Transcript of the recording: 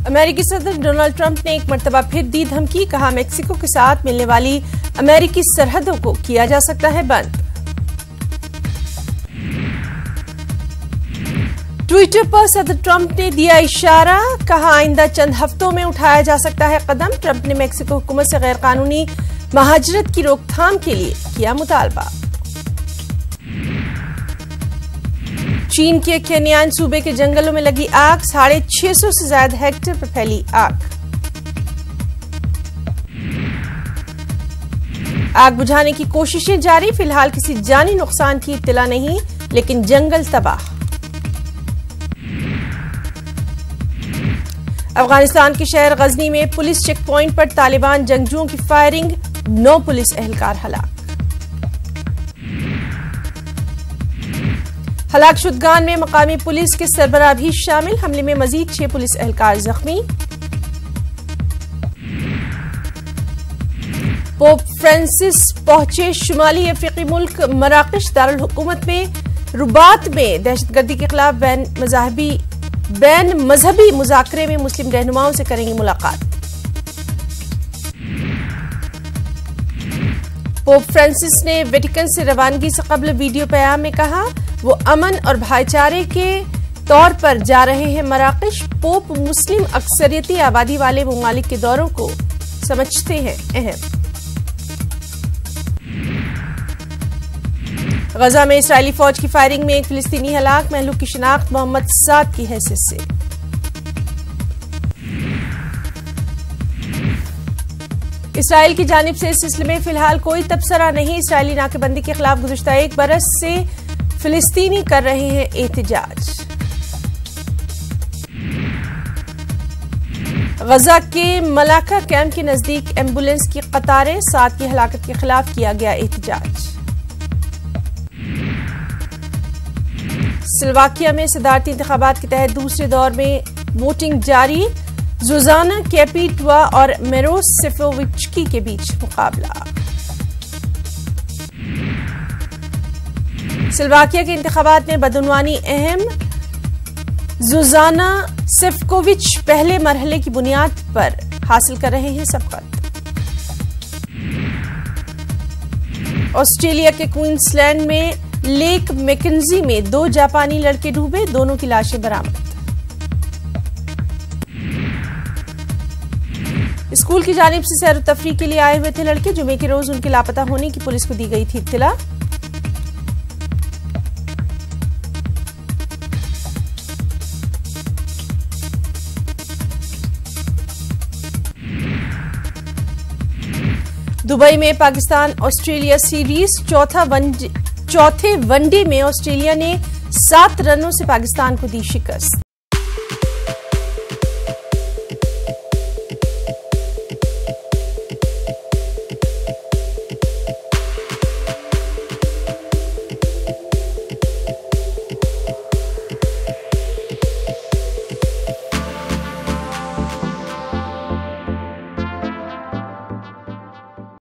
अमेरिकी सदर Donald Trump ने एक मर्तबा फिर दी धमकी, कहा मेक्सिको के साथ मिलने वाली अमेरिकी सरहदों को किया जा सकता है बंद। ट्विटर पर सदर ट्रंप ने दिया इशारा, कहा आइंदा चंद हफ्तों में उठाया जा सकता है कदम। ट्रंप ने मेक्सिको हुकूमत से गैर कानूनी महाजरत की रोकथाम के लिए किया मुतालबा। चीन के केन्यान सूबे के जंगलों में लगी आग, 650 से ज्यादा हेक्टेयर पर फैली आग। आग बुझाने की कोशिशें जारी, फिलहाल किसी जानी नुकसान की इत्तला नहीं, लेकिन जंगल तबाह। अफगानिस्तान के शहर गजनी में पुलिस चेक पॉइंट पर तालिबान जंगजुओं की फायरिंग, 9 पुलिस एहलकार हलाक। हलाक शुदगान में मकामी पुलिस के सरबराह भी शामिल, हमले में मजीद 6 पुलिस एहलकार जख्मी। पोप फ्रांसिस पहुंचे शुमाली अफ्रीकी मुल्क मराकश। दारुल हुकूमत में रुबात में दहशतगर्दी के खिलाफ बैन मजहबी मुज़ाकरे में मुस्लिम रहनुमाओं से करेंगे मुलाकात। पोप फ्रांसिस ने वेटिकन से रवानगी से कबल वीडियो पैगाम में कहा, वो अमन और भाईचारे के तौर पर जा रहे हैं मराकश। पोप मुस्लिम अक्सरियती आबादी वाले ममालिक के दौरों को समझते हैं अहम। गजा में इस्राएली फौज की फायरिंग में एक फिलिस्तीनी हलाक, महलूक की शिनाख्त मोहम्मद साद की हैसियत से। इसराइल की जानिब से इस सिलसिले में फिलहाल कोई तबसरा नहीं। इसराइली नाकेबंदी के खिलाफ गुज़िश्ता 1 बरस से फिलिस्तीनी कर रहे हैं एहतजाज। गजा के मलाका कैंप के नजदीक एम्बुलेंस की कतारें, 7 की हलाकत के खिलाफ किया गया एहतजाज। स्लोवाकिया में सदारती इंतखाबात के तहत दूसरे दौर में वोटिंग जारी, ज़ुज़ाना कैपिटवा और मिरोसेविचकी के बीच मुकाबला। स्लोवाकिया के इंतखाबात में बदउनवानी अहम, ज़ुज़ाना सेफकोविच पहले मरहले की बुनियाद पर हासिल कर रहे हैं सबकत। ऑस्ट्रेलिया के क्वींसलैंड में लेक मैकेंजी में 2 जापानी लड़के डूबे, दोनों की लाशें बरामद। स्कूल की जानिब से सैर तफरीह के लिए आए हुए थे लड़के, जुमे के रोज उनके लापता होने की पुलिस को दी गई थी इत्तला। दुबई में पाकिस्तान ऑस्ट्रेलिया सीरीज, चौथे वनडे में ऑस्ट्रेलिया ने 7 रनों से पाकिस्तान को दी शिकस्त।